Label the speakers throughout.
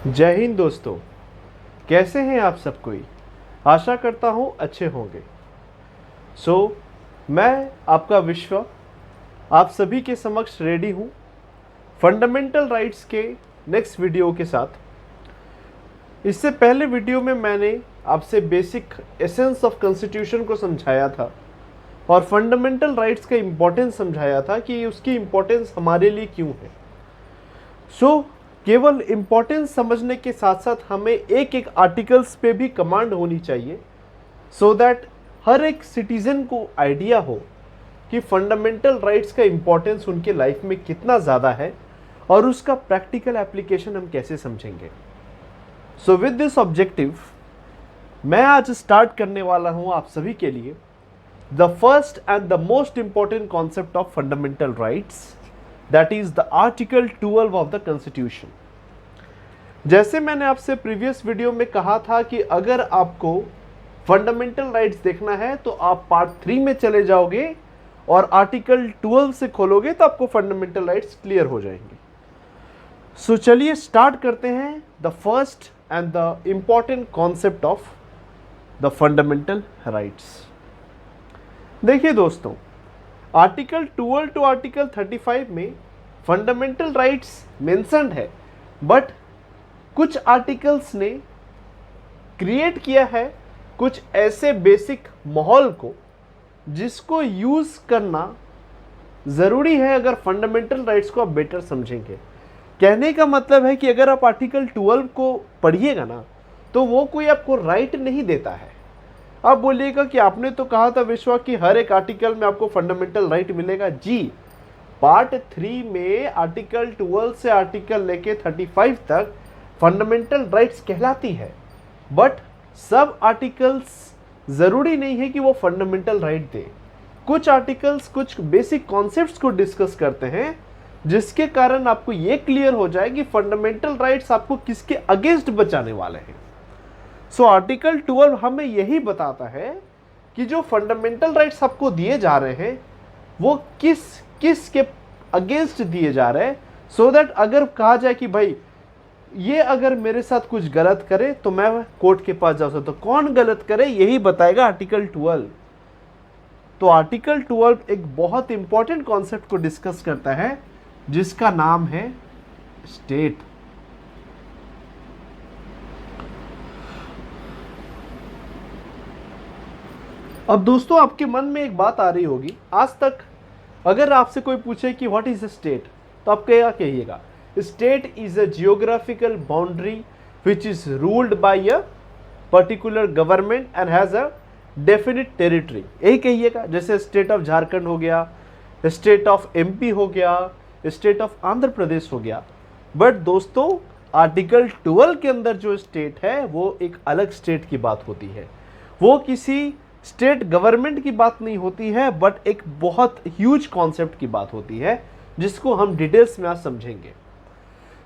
Speaker 1: जय हिंद दोस्तों। कैसे हैं आप सब कोई। आशा करता हूँ अच्छे होंगे। मैं आपका विश्व आप सभी के समक्ष रेडी हूँ फंडामेंटल राइट्स के नेक्स्ट वीडियो के साथ। इससे पहले वीडियो में मैंने आपसे बेसिक एसेंस ऑफ कॉन्स्टिट्यूशन को समझाया था और फंडामेंटल राइट्स का इम्पोर्टेंस समझाया था कि उसकी इम्पोर्टेंस हमारे लिए क्यों है। केवल इम्पोर्टेंस समझने के साथ साथ हमें एक एक आर्टिकल्स पे भी कमांड होनी चाहिए सो दैट हर एक सिटीजन को आइडिया हो कि फंडामेंटल राइट्स का इम्पोर्टेंस उनके लाइफ में कितना ज़्यादा है और उसका प्रैक्टिकल एप्लीकेशन हम कैसे समझेंगे। विद दिस ऑब्जेक्टिव मैं आज स्टार्ट करने वाला हूं आप सभी के लिए the first and the most important concept of fundamental rights, that is the article 12 of the constitution. जैसे मैंने आपसे प्रीवियस वीडियो में कहा था कि अगर आपको फंडामेंटल राइट्स देखना है तो आप पार्ट 3 में चले जाओगे और आर्टिकल 12 से खोलोगे तो आपको फंडामेंटल राइट्स क्लियर हो जाएंगे। चलिए स्टार्ट करते हैं the first and the important concept of the fundamental rights. देखिए दोस्तों, आर्टिकल 12 टू आर्टिकल 35 में फंडामेंटल राइट्स मेंशन्ड है, बट कुछ आर्टिकल्स ने क्रिएट किया है कुछ ऐसे बेसिक माहौल को जिसको यूज करना ज़रूरी है अगर फंडामेंटल राइट्स को आप बेटर समझेंगे। कहने का मतलब है कि अगर आप आर्टिकल 12 को पढ़िएगा ना तो वो कोई आपको राइट नहीं देता है। आप बोलिएगा कि आपने तो कहा था विश्वा कि हर एक आर्टिकल में आपको फंडामेंटल राइट मिलेगा। जी, पार्ट 3 में आर्टिकल 12 से आर्टिकल लेके 35 तक फंडामेंटल राइट्स कहलाती है, बट सब आर्टिकल्स ज़रूरी नहीं है कि वो फंडामेंटल राइट दे। कुछ आर्टिकल्स कुछ बेसिक कॉन्सेप्ट्स को डिस्कस करते हैं जिसके कारण आपको ये क्लियर हो जाए कि फंडामेंटल राइट्स आपको किसके अगेंस्ट बचाने वाले हैं। आर्टिकल 12 हमें यही बताता है कि जो फंडामेंटल राइट्स आपको दिए जा रहे हैं वो किस के अगेंस्ट दिए जा रहे हैं, सो दैट अगर कहा जाए कि भाई ये अगर मेरे साथ कुछ गलत करे तो मैं कोर्ट के पास जा सकता हूं। कौन गलत करे यही बताएगा आर्टिकल 12। तो आर्टिकल 12 एक बहुत इंपॉर्टेंट कॉन्सेप्ट को डिस्कस करता है जिसका नाम है स्टेट। अब दोस्तों, आपके मन में एक बात आ रही होगी, आज तक अगर आपसे कोई पूछे कि व्हाट इज अ स्टेट तो आप क्या कहिएगा? State is a geographical boundary which is ruled by a particular government and has a definite territory. यही कहिएगा। जैसे स्टेट ऑफ झारखंड हो गया, स्टेट ऑफ एमपी हो गया, स्टेट ऑफ आंध्र प्रदेश हो गया। बट दोस्तों, आर्टिकल 12 के अंदर जो स्टेट है वो एक अलग स्टेट की बात होती है। वो किसी स्टेट गवर्नमेंट की बात नहीं होती है, बट एक बहुत ह्यूज कॉन्सेप्ट की बात होती है जिसको हम डिटेल्स में आज समझेंगे।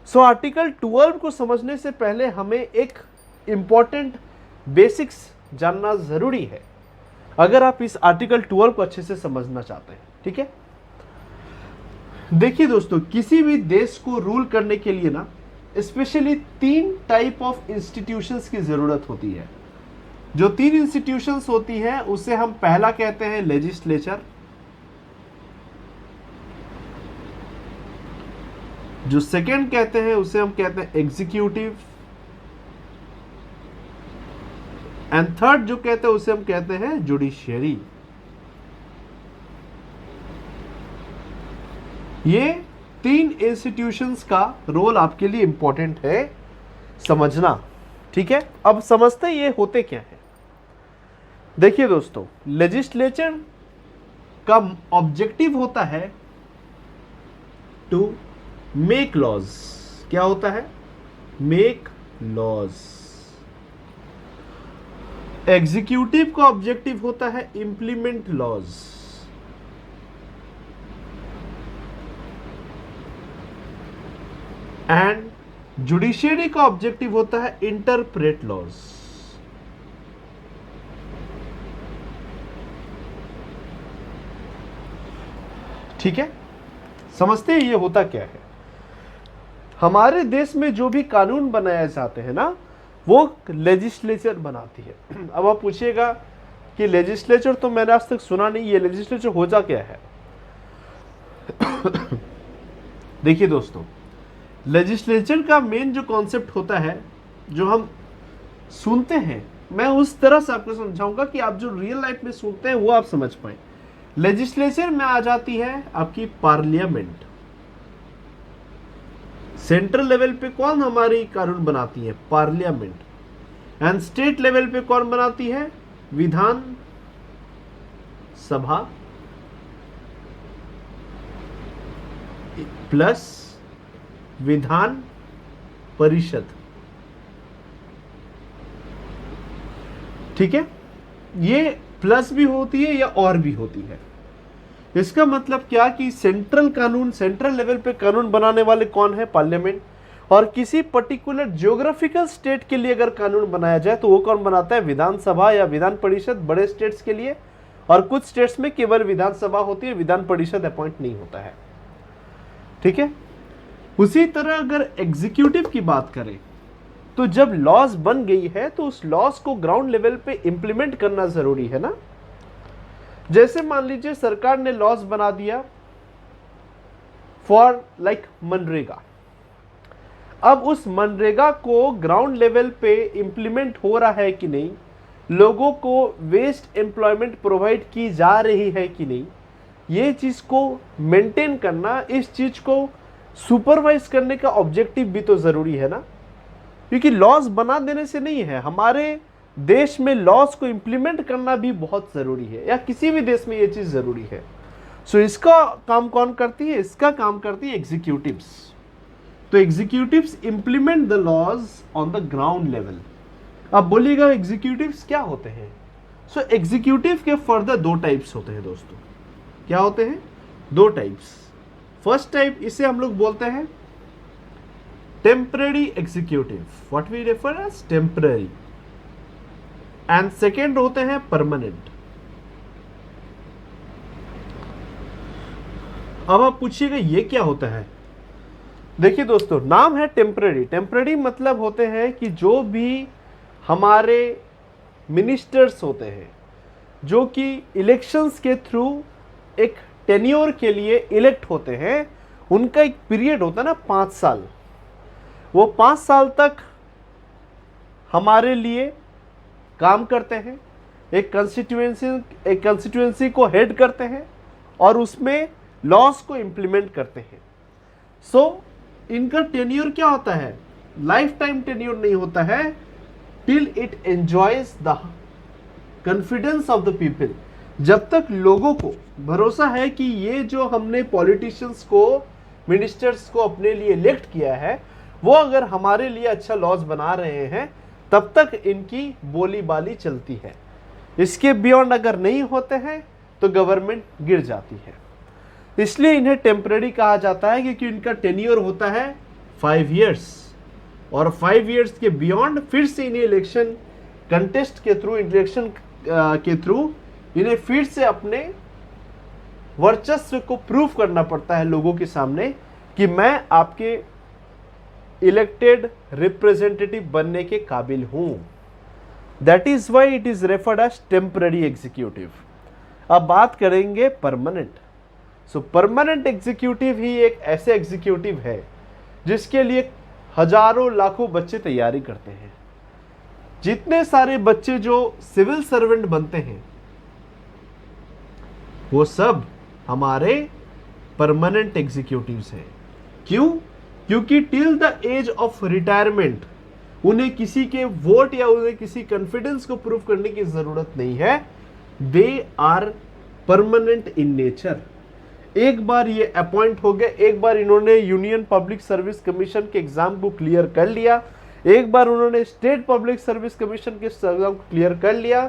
Speaker 1: आर्टिकल 12 को समझने से पहले हमें एक इंपॉर्टेंट बेसिक्स जानना जरूरी है अगर आप इस आर्टिकल 12 को अच्छे से समझना चाहते हैं। ठीक है, देखिए दोस्तों, किसी भी देश को रूल करने के लिए ना स्पेशली 3 टाइप ऑफ इंस्टीट्यूशंस की जरूरत होती है। जो 3 इंस्टीट्यूशंस होती हैं उसे हम पहला कहते हैं लेजिस्लेचर, जो सेकंड कहते हैं उसे हम कहते हैं एग्जीक्यूटिव, एंड थर्ड जो कहते हैं उसे हम कहते हैं जुडिशियरी। ये 3 इंस्टीट्यूशंस का रोल आपके लिए इंपॉर्टेंट है समझना। ठीक है, अब समझते हैं ये होते क्या है। देखिए दोस्तों, लेजिस्लेचर का ऑब्जेक्टिव होता है टू मेक लॉज। क्या होता है? Make laws. एग्जीक्यूटिव का ऑब्जेक्टिव होता है इंप्लीमेंट लॉज। एंड जुडिशियरी का ऑब्जेक्टिव होता है इंटरप्रेट लॉज। ठीक है, समझते हैं ये होता क्या है। हमारे देश में जो भी कानून बनाए जाते हैं ना, वो लेजिस्लेचर बनाती है। अब आप पूछिएगा कि लेजिस्लेचर तो मैंने आज तक सुना नहीं, ये लेजिस्लेचर होता क्या है? देखिए दोस्तों, लेजिस्लेचर का मेन जो कॉन्सेप्ट होता है, जो हम सुनते हैं, मैं उस तरह से आपको समझाऊंगा कि आप जो रियल लाइफ में सुनते हैं वो आप समझ पाए। लेजिस्लेचर में आ जाती है आपकी पार्लियामेंट। सेंट्रल लेवल पे कौन हमारी कानून बनाती है? पार्लियामेंट। एंड स्टेट लेवल पे कौन बनाती है? विधान सभा प्लस विधान परिषद। ठीक है, ये प्लस भी होती है या और भी होती है। इसका मतलब क्या कि सेंट्रल कानून, सेंट्रल लेवल पे कानून बनाने वाले कौन है? पार्लियामेंट। और किसी पर्टिकुलर ज्योग्राफिकल स्टेट के लिए अगर कानून बनाया जाए तो वो कौन बनाता है? विधानसभा या विधान परिषद, बड़े स्टेट्स के लिए। और कुछ स्टेट्स में केवल विधानसभा होती है, विधान परिषद अपॉइंट नहीं होता है। ठीक है, उसी तरह अगर एग्जीक्यूटिव की बात करें तो जब लॉज बन गई है तो उस लॉज को ग्राउंड लेवल पे इंप्लीमेंट करना जरूरी है ना। जैसे मान लीजिए सरकार ने लॉज बना दिया फॉर लाइक मनरेगा। अब उस मनरेगा को ग्राउंड लेवल पे इंप्लीमेंट हो रहा है कि नहीं, लोगों को वेस्ट एम्प्लॉयमेंट प्रोवाइड की जा रही है कि नहीं, ये चीज को मेंटेन करना, इस चीज को सुपरवाइज करने का ऑब्जेक्टिव भी तो जरूरी है ना। क्योंकि लॉज बना देने से नहीं है, हमारे देश में लॉज को इंप्लीमेंट करना भी बहुत जरूरी है, या किसी भी देश में ये चीज जरूरी है। सो इसका काम कौन करती है? इसका काम करती है एग्जीक्यूटिव्स। तो executives implement the laws on the ground level. अब बोलिएगा एग्जीक्यूटिव्स क्या होते हैं? सो एग्जीक्यूटिव के फर्दर दो टाइप्स होते हैं दोस्तों। क्या होते हैं? दो टाइप्स। फर्स्ट टाइप, इसे हम लोग बोलते हैं temporary executive, what we refer as temporary. And second होते हैं परमानेंट। अब आप पूछिएगा ये क्या होता है? देखिए दोस्तों, नाम है टेम्पररी। टेम्पररी मतलब होते हैं कि जो भी हमारे मिनिस्टर्स होते हैं, जो कि इलेक्शंस के थ्रू एक टेन्योर के लिए इलेक्ट होते हैं, उनका एक पीरियड होता है ना 5 साल। वो 5 साल तक हमारे लिए काम करते हैं, एक कंस्टिट्यूएंसी को हेड करते हैं और उसमें लॉस को इंप्लीमेंट करते हैं। सो इनका टेन्योर क्या होता है? लाइफ टाइम टेन्योर नहीं होता है, till it enjoys the confidence of the people. जब तक लोगों को भरोसा है कि ये जो हमने पॉलिटिशियंस को, मिनिस्टर्स को अपने लिए इलेक्ट किया है, वो अगर हमारे लिए अच्छा लॉज बना रहे हैं, तब तक इनकी बोली बाली चलती है। इसके बियॉन्ड अगर नहीं होते हैं तो गवर्नमेंट गिर जाती है। इसलिए इन्हें टेम्पररी कहा जाता है, क्योंकि इनका टेन्योर होता है 5 इयर्स, और 5 इयर्स के बियॉन्ड फिर से इन्हें इलेक्शन कंटेस्ट के थ्रू, इलेक्शन के थ्रू इन्हें फिर से अपने वर्चस्व को प्रूव करना पड़ता है लोगों के सामने कि मैं आपके इलेक्टेड रिप्रेजेंटेटिव बनने के काबिल हूं। That is why it is referred as temporary executive. अब बात करेंगे परमानेंट। सो परमानेंट एग्जीक्यूटिव ही एक ऐसे एग्जीक्यूटिव है जिसके लिए हजारों लाखों बच्चे तैयारी करते हैं। जितने सारे बच्चे जो सिविल सर्वेंट बनते हैं वो सब हमारे परमानेंट एग्जीक्यूटिव्स हैं। क्यों? क्योंकि till the age of retirement उन्हें किसी के वोट या उन्हें किसी कॉन्फिडेंस को प्रूव करने की जरूरत नहीं है। They are permanent in nature. एक बार ये अपॉइंट हो गए, एक बार इन्होंने यूनियन पब्लिक सर्विस कमीशन के एग्जाम को क्लियर कर लिया, एक बार उन्होंने स्टेट पब्लिक सर्विस कमीशन के एग्जाम को क्लियर कर लिया,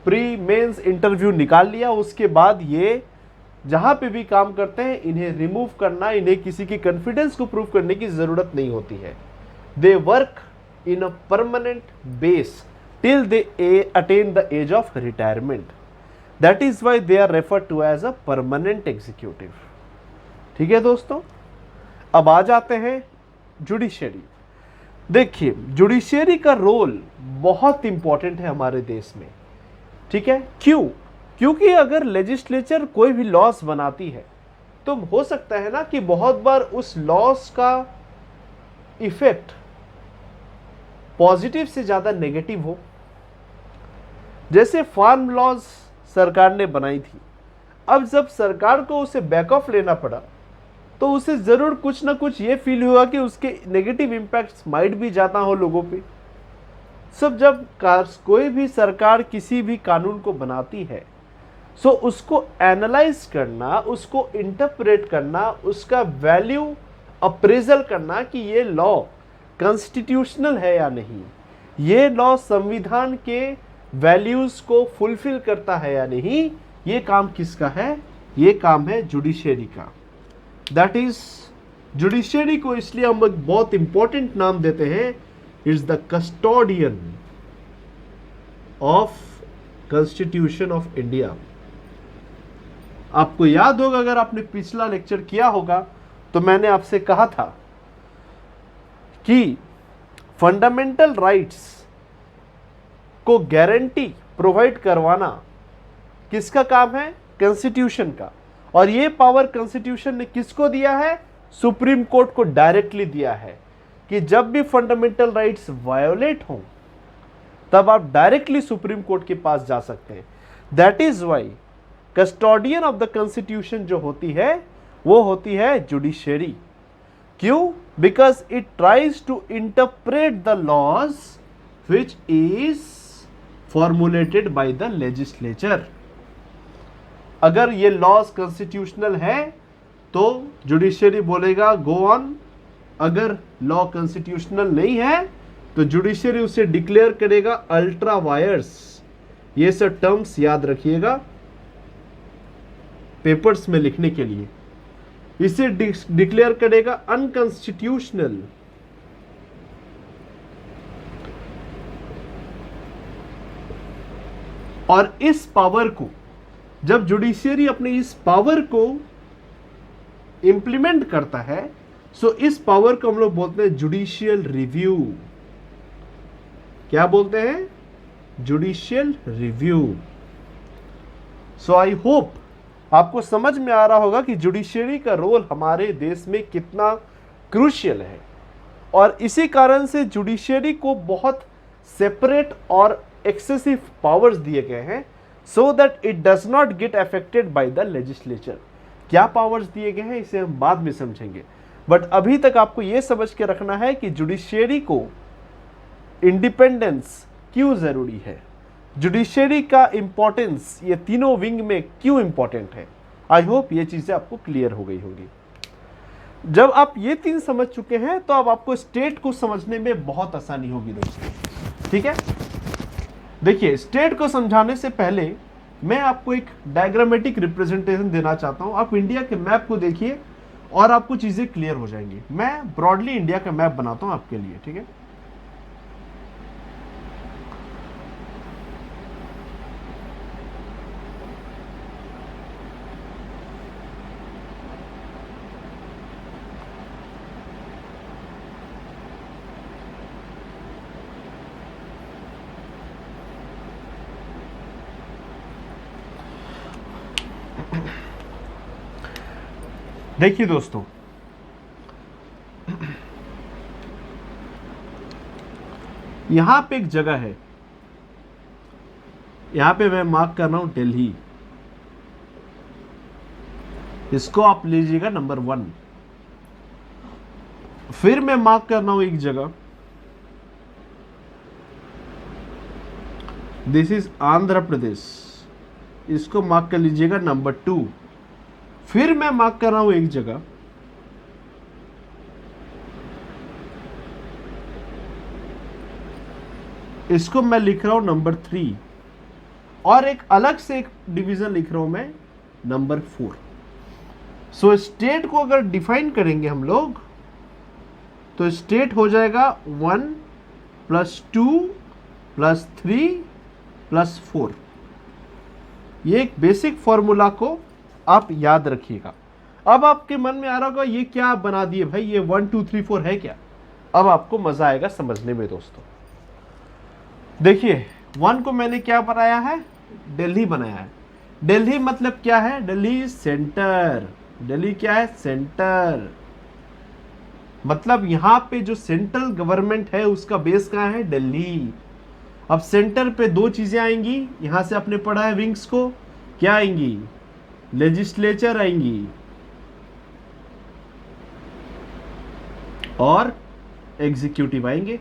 Speaker 1: प्री मेंस इंटरव्यू निकाल लिया, उसके बाद ये जहां पे भी काम करते हैं इन्हें रिमूव करना, इन्हें किसी की कॉन्फिडेंस को प्रूव करने की जरूरत नहीं होती है। They work in a permanent base till they attain the age of retirement. That is why they are referred to as a permanent executive. ठीक है दोस्तों, अब आ जाते हैं जुडिशरी। देखिए, जुडिशरी का रोल बहुत इंपॉर्टेंट है हमारे देश में, ठीक है। क्यों? क्योंकि अगर लेजिस्लेचर कोई भी लॉस बनाती है तो हो सकता है ना कि बहुत बार उस लॉस का इफेक्ट पॉजिटिव से ज़्यादा नेगेटिव हो। जैसे फार्म लॉज सरकार ने बनाई थी, अब जब सरकार को उसे बैक ऑफ लेना पड़ा तो उसे ज़रूर कुछ ना कुछ ये फील हुआ कि उसके नेगेटिव इम्पैक्ट्स माइट भी जाता हो लोगों पे। सब जब कोई भी सरकार किसी भी कानून को बनाती है, सो उसको एनालाइज करना, उसको इंटरप्रेट करना, उसका वैल्यू अप्रेजल करना कि ये लॉ कॉन्स्टिट्यूशनल है या नहीं, ये लॉ संविधान के वैल्यूज को फुलफिल करता है या नहीं, ये काम किसका है? ये काम है जुडिशरी का। दैट इज, जुडिशरी को इसलिए हम एक बहुत इंपॉर्टेंट नाम देते हैं, is the custodian of constitution of India. आपको याद होगा, अगर आपने पिछला लेक्चर किया होगा तो मैंने आपसे कहा था कि फंडामेंटल राइट्स को गारंटी प्रोवाइड करवाना किसका काम है? कॉन्स्टिट्यूशन का। और ये पावर कॉन्स्टिट्यूशन ने किसको दिया है? सुप्रीम कोर्ट को डायरेक्टली दिया है कि जब भी फंडामेंटल राइट्स वायोलेट हों तब आप डायरेक्टली सुप्रीम कोर्ट के पास जा सकते हैं। That is why custodian of the constitution जो होती है वो होती है जुडिशरी। क्यों? Because it tries to interpret the laws which is formulated by the legislature. अगर ये लॉज कॉन्स्टिट्यूशनल है तो जुडिशरी बोलेगा गो ऑन, अगर लॉ कॉन्स्टिट्यूशनल नहीं है तो जुडिशरी उसे डिक्लेयर करेगा अल्ट्रा वायर्स। ये सब टर्म्स याद रखिएगा पेपर्स में लिखने के लिए। इसे डिक्लेयर करेगा अनकॉन्स्टिट्यूशनल। और इस पावर को, जब जुडिशरी अपने इस पावर को इंप्लीमेंट करता है, सो इस पावर को हम लोग बोलते हैं जुडिशियल रिव्यू। क्या बोलते हैं? Judicial review. So I hope आपको समझ में आ रहा होगा कि जुडिशरी का रोल हमारे देश में कितना क्रूशियल है। और इसी कारण से जुडिशरी को बहुत सेपरेट और एक्सेसिव पावर्स दिए गए हैं, so that it does not get affected by the legislature. क्या पावर्स दिए गए हैं इसे हम बाद में समझेंगे, बट अभी तक आपको यह समझ के रखना है कि जुडिशरी को इंडिपेंडेंस क्यों जरूरी है, जुडिशरी का इंपॉर्टेंस ये तीनों विंग में क्यों इंपॉर्टेंट है। आई होप ये चीजें आपको क्लियर हो गई होगी। जब आप ये तीन समझ चुके हैं तो अब आपको स्टेट को समझने में बहुत आसानी होगी दोस्तों, ठीक है। देखिए, स्टेट को समझाने से पहले मैं आपको एक डायग्रामेटिक रिप्रेजेंटेशन देना चाहता हूं। आप इंडिया के मैप को देखिए और आपको चीजें क्लियर हो जाएंगी। मैं ब्रॉडली इंडिया का मैप बनाता हूं आपके लिए, ठीक है। देखिए दोस्तों, यहां पे एक जगह है, यहां पे मैं मार्क कर रहा हूं दिल्ली। इसको आप लीजिएगा नंबर 1। फिर मैं मार्क कर रहा हूं एक जगह, दिस इज आंध्र प्रदेश, इसको मार्क कर लीजिएगा नंबर 2। फिर मैं मार्क कर रहा हूं एक जगह, इसको मैं लिख रहा हूं नंबर 3, और एक अलग से एक डिवीजन लिख रहा हूं मैं नंबर 4। सो स्टेट को अगर डिफाइन करेंगे हम लोग तो स्टेट हो जाएगा 1 + 2 + 3 + 4। ये एक बेसिक फॉर्मूला को आप याद रखिएगा। अब आपके मन में आ रहा होगा ये क्या बना दिए भाई, ये 1 2 3 4 है क्या? अब आपको मजा आएगा समझने में दोस्तों। देखिए 1 को मैंने क्या बनाया है, दिल्ली बनाया है। दिल्ली मतलब क्या है, दिल्ली सेंटर। दिल्ली क्या है, सेंटर। मतलब यहां पे जो सेंट्रल गवर्नमेंट है उसका बेस कहां है, दिल्ली। अब सेंटर पे दो चीजें आएंगी, यहां से आपने पढ़ा है विंग्स को, क्या आएंगी, लेजिस्लेचर आएंगी और एग्जीक्यूटिव आएंगे।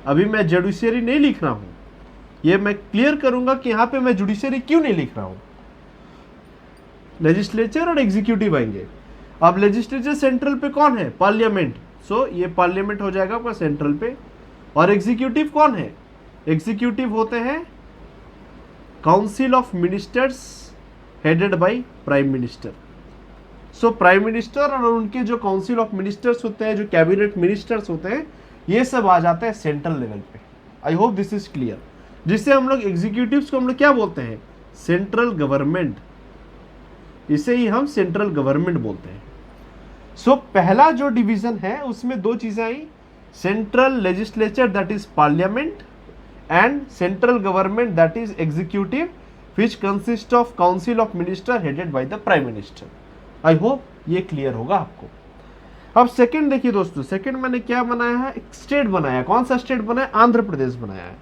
Speaker 1: अभी मैं जुडिशरी नहीं लिख रहा हूं, ये मैं क्लियर करूंगा कि यहां पे मैं जुडिशरी क्यों नहीं लिख रहा हूं। लेजिस्लेचर और एग्जीक्यूटिव आएंगे। अब लेजिस्लेचर सेंट्रल पे कौन है, पार्लियामेंट, सो ये पार्लियामेंट हो जाएगा आपका सेंट्रल पे। और एग्जीक्यूटिव कौन है, एग्जीक्यूटिव होते हैं council of ministers headed by prime minister. So prime minister और उनके जो काउंसिल ऑफ मिनिस्टर्स होते हैं, जो कैबिनेट मिनिस्टर्स होते हैं, ये सब आ जाता है सेंट्रल लेवल पे। I hope this is clear. जिससे हम लोग एग्जीक्यूटिव्स को हम लोग क्या बोलते हैं, सेंट्रल गवर्नमेंट। इसे ही हम सेंट्रल गवर्नमेंट बोलते हैं। सो पहला जो डिवीजन है उसमें दो चीजें आई, central legislature that is parliament and central government that is executive which consist of council of minister headed by the prime minister. I hope ये क्लियर होगा आपको। अब सेकंड देखिए दोस्तों, सेकंड मैंने क्या बनाया है, एक स्टेट बनाया। कौन सा स्टेट बनाया, आंध्र प्रदेश बनाया है।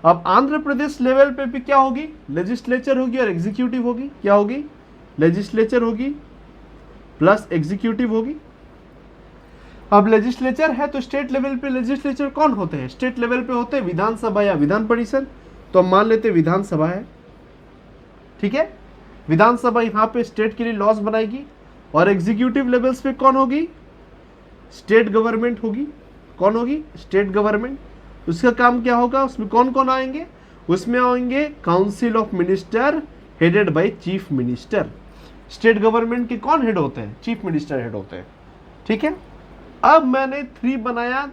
Speaker 1: अब आंध्र प्रदेश लेवल पे भी क्या होगी, लेजिस्लेचर होगी और एग्जीक्यूटिव होगी। क्या होगी, लेजिस्लेचर होगी प्लस एग्जीक्यूटिव होगी। अब लेजिस्लेचर है तो स्टेट लेवल पे लेजिस्लेचर कौन होते हैं, स्टेट लेवल पे होते हैं विधानसभा या विधान परिषद। तो हम मान लेते हैं विधानसभा है, ठीक है। विधानसभा यहाँ पे स्टेट के लिए लॉज बनाएगी। और एग्जीक्यूटिव लेवल्स पे कौन होगी, स्टेट गवर्नमेंट होगी। कौन होगी, स्टेट गवर्नमेंट। उसका काम क्या होगा, उसमें कौन कौन आएंगे, उसमें आएंगे council of minister headed by chief minister. State government के कौन हेड होते हैं, चीफ मिनिस्टर हेड होते हैं, ठीक है। अब मैंने 3 बनाया,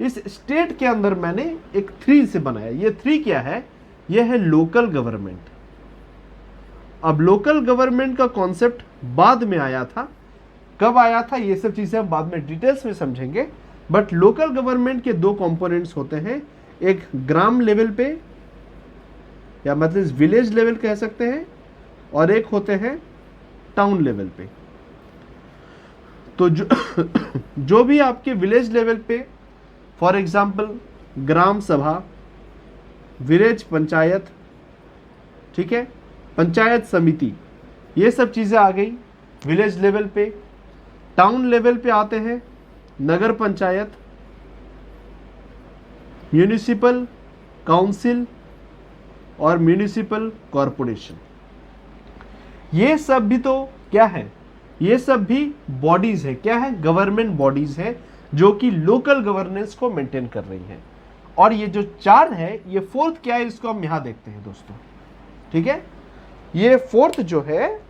Speaker 1: इस स्टेट के अंदर मैंने एक 3 से बनाया। ये 3 क्या है, ये है लोकल गवर्नमेंट। अब लोकल गवर्नमेंट का कॉन्सेप्ट बाद में आया था, कब आया था ये सब चीजें हम बाद में डिटेल्स में समझेंगे। बट लोकल गवर्नमेंट के 2 कंपोनेंट्स होते हैं, एक ग्राम लेवल पे या मतलब विलेज लेवल कह सकते हैं, और एक होते हैं टाउन लेवल पे। तो जो भी आपके विलेज लेवल पे, फॉर एग्जांपल ग्राम सभा, विलेज पंचायत, ठीक है, पंचायत समिति, ये सब चीजें आ गई विलेज लेवल पे। टाउन लेवल पे आते हैं नगर पंचायत, म्यूनिसिपल काउंसिल और म्यूनिसिपल कॉरपोरेशन। ये सब भी तो क्या है, ये सब भी बॉडीज है, क्या है, गवर्नमेंट बॉडीज है जो कि लोकल गवर्नेंस को मेंटेन कर रही हैं। और ये जो 4 है, ये 4th क्या है, इसको हम यहां देखते हैं दोस्तों, ठीक है। ये 4th जो है,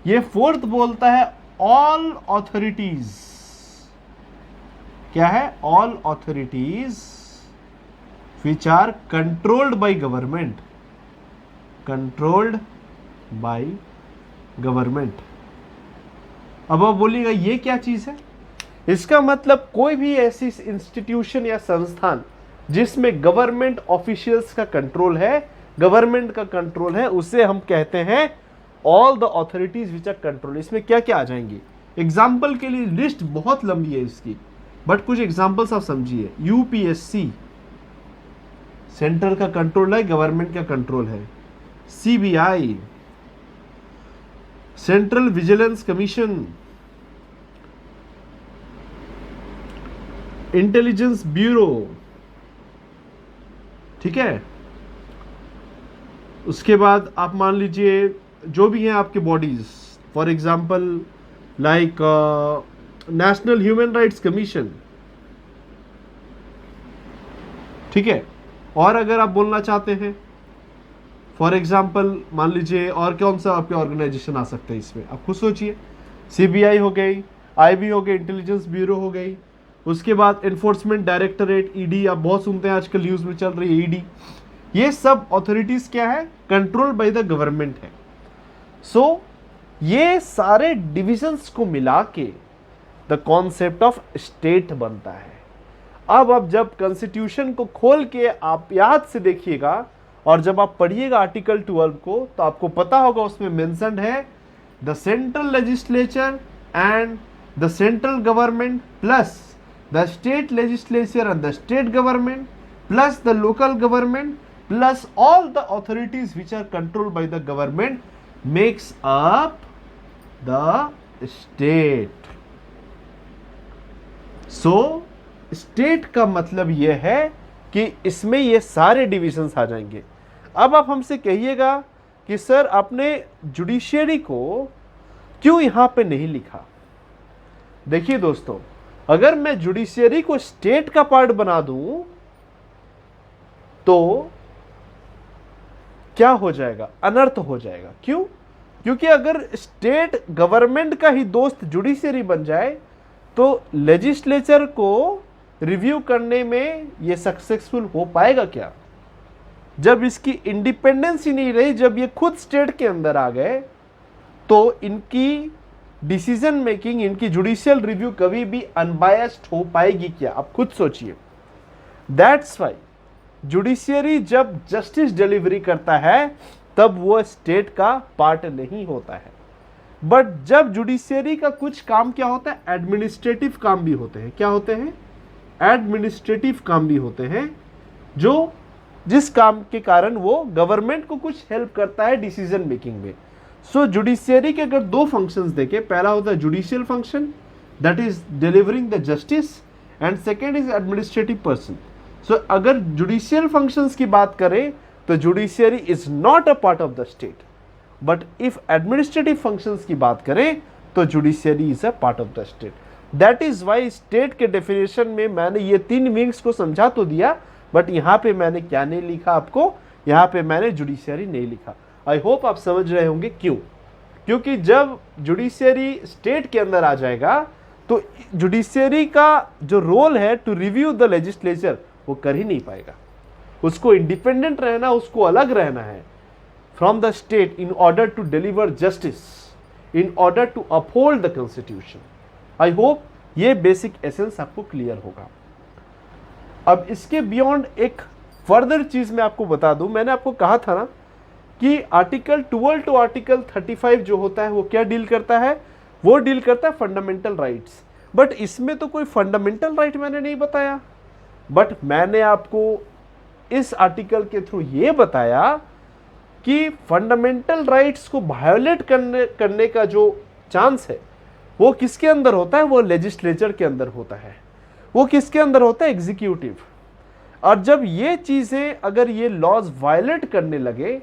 Speaker 1: ये 4th बोलता है ऑल ऑथोरिटीज। क्या है, all authorities which are controlled by government, controlled by government. अब आप बोलिएगा ये क्या चीज है, इसका मतलब कोई भी ऐसी इंस्टीट्यूशन या संस्थान जिसमें गवर्नमेंट ऑफिशियल्स का कंट्रोल है, गवर्नमेंट का कंट्रोल है, उसे हम कहते हैं all the authorities which are control. इसमें क्या क्या आ जाएंगे, एग्जाम्पल के लिए लिस्ट बहुत लंबी है इसकी, बट कुछ एग्जाम्पल्स आप समझिए। यूपीएससी सेंटर का कंट्रोल है, गवर्नमेंट का कंट्रोल है। CBI central vigilance commission, intelligence bureau, ठीक है। उसके बाद आप मान लीजिए जो भी हैं आपके bodies, for example like national human rights commission, ठीक है। और अगर आप बोलना चाहते हैं फॉर एग्जांपल मान लीजिए और कौन सा आपके ऑर्गेनाइजेशन आ सकते हैं इसमें, आप खुद सोचिए। सीबीआई हो गई, आईबी हो गई, इंटेलिजेंस ब्यूरो हो गई। उसके बाद एनफोर्समेंट डायरेक्टरेट, ईडी, आप बहुत सुनते हैं आजकल न्यूज में चल रही है ईडी। ये सब ऑथोरिटीज क्या है, कंट्रोल बाय द गवर्नमेंट है। सो ये सारे डिविजन्स को मिला के द कॉन्सेप्ट ऑफ स्टेट बनता है। अब जब कॉन्स्टिट्यूशन को खोल के आप याद से देखिएगा और जब आप पढ़िएगा आर्टिकल 12 को, तो आपको पता होगा उसमें मेंशन्ड है the central legislature and the central government plus the state legislature and the state government plus the local government plus all the authorities which are controlled by the government makes up the state. So state का मतलब यह है कि इसमें ये सारे divisions आ जाएंगे। अब आप हमसे कहिएगा कि सर आपने जुडिशियरी को क्यों यहां पे नहीं लिखा। देखिए दोस्तों, अगर मैं जुडिशियरी को स्टेट का पार्ट बना दूं तो क्या हो जाएगा, अनर्थ हो जाएगा। क्यों? क्योंकि अगर स्टेट गवर्नमेंट का ही दोस्त जुडिशियरी बन जाए तो लेजिस्लेचर को रिव्यू करने में ये सक्सेसफुल हो पाएगा क्या? जब इसकी इंडिपेंडेंस ही नहीं रही, जब ये खुद स्टेट के अंदर आ गए, तो इनकी डिसीजन मेकिंग, इनकी जुडिशियल रिव्यू कभी भी अनबायस्ड हो पाएगी क्या? आप खुद सोचिए। दैट्स वाई जुडिशियरी जब जस्टिस डिलीवरी करता है तब वो स्टेट का पार्ट नहीं होता है। बट जब जुडिशियरी का कुछ काम क्या होता है, एडमिनिस्ट्रेटिव काम भी होते हैं। क्या होते हैं? एडमिनिस्ट्रेटिव काम भी होते हैं, जो जिस काम के कारण वो गवर्नमेंट को कुछ हेल्प करता है डिसीजन मेकिंग में। सो जुडिशियरी के अगर दो फंक्शंस देखें, पहला होता है judicial function that is delivering the justice and second is administrative person. So अगर जुडिशियल फंक्शंस की बात करें तो judiciary is not a part of the state, but if administrative functions की बात करें तो judiciary is a part of the state. That is why state के डेफिनेशन में मैंने ये तीन विंग्स को समझा तो दिया, बट यहां पे मैंने क्या नहीं लिखा आपको, यहां पे मैंने जुडिशियरी नहीं लिखा। आई होप आप समझ रहे होंगे क्यों। क्योंकि जब जुडिशियरी स्टेट के अंदर आ जाएगा तो जुडिशियरी का जो रोल है टू रिव्यू द लेजिस्लेचर वो कर ही नहीं पाएगा। उसको इंडिपेंडेंट रहना, उसको अलग रहना है from the state in order to deliver justice, in order to uphold the constitution. I hope ये बेसिक एसेंस आपको क्लियर होगा। अब इसके बियॉन्ड एक फर्दर चीज मैं आपको बता दूं, मैंने आपको कहा था ना कि आर्टिकल 12 टू आर्टिकल 35 जो होता है वो क्या डील करता है, वो डील करता है फंडामेंटल राइट्स। बट इसमें तो कोई फंडामेंटल राइट मैंने नहीं बताया, बट मैंने आपको इस आर्टिकल के थ्रू ये बताया कि फंडामेंटल राइट्स को वायोलेट करने का जो चांस है वो किसके अंदर होता है, वो लेजिस्लेचर के अंदर होता है। वो किसके अंदर होता है, एग्जीक्यूटिव। और जब ये चीजें, अगर ये लॉज वायलेट करने लगे,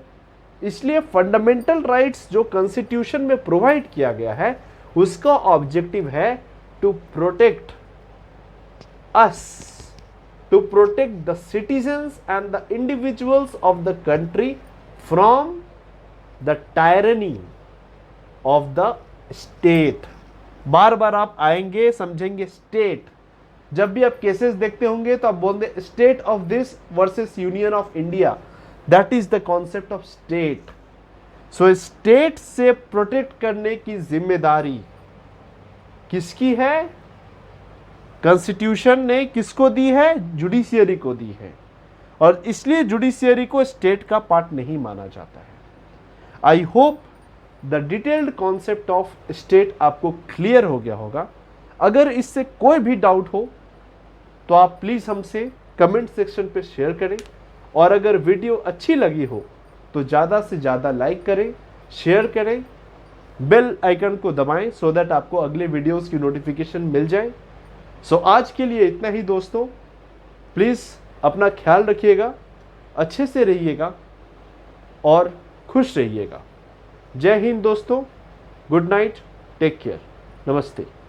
Speaker 1: इसलिए फंडामेंटल राइट्स जो कॉन्स्टिट्यूशन में प्रोवाइड किया गया है उसका ऑब्जेक्टिव है to protect us, to protect the citizens and the individuals of the country from the tyranny of the state. बार बार आप आएंगे, समझेंगे स्टेट। जब भी आप केसेस देखते होंगे तो आप बोलते state of this versus union of India, that is the concept of state. So state से प्रोटेक्ट करने की जिम्मेदारी किसकी है? कॉन्स्टिट्यूशन ने किसको दी है? जुडिशियरी को दी है। और इसलिए जुडिशियरी को स्टेट का पार्ट नहीं माना जाता है। I hope the detailed concept of state आपको क्लियर हो गया होगा। अगर इससे कोई भी डाउट हो तो आप प्लीज हमसे कमेंट सेक्शन पे शेयर करें, और अगर वीडियो अच्छी लगी हो तो ज़्यादा से ज़्यादा लाइक करें, शेयर करें, बेल आइकन को दबाएं सो दैट आपको अगले वीडियोस की नोटिफिकेशन मिल जाए। सो आज के लिए इतना ही दोस्तों। प्लीज़ अपना ख्याल रखिएगा, अच्छे से रहिएगा और खुश रहिएगा। जय हिंद दोस्तों, गुड नाइट, टेक केयर, नमस्ते।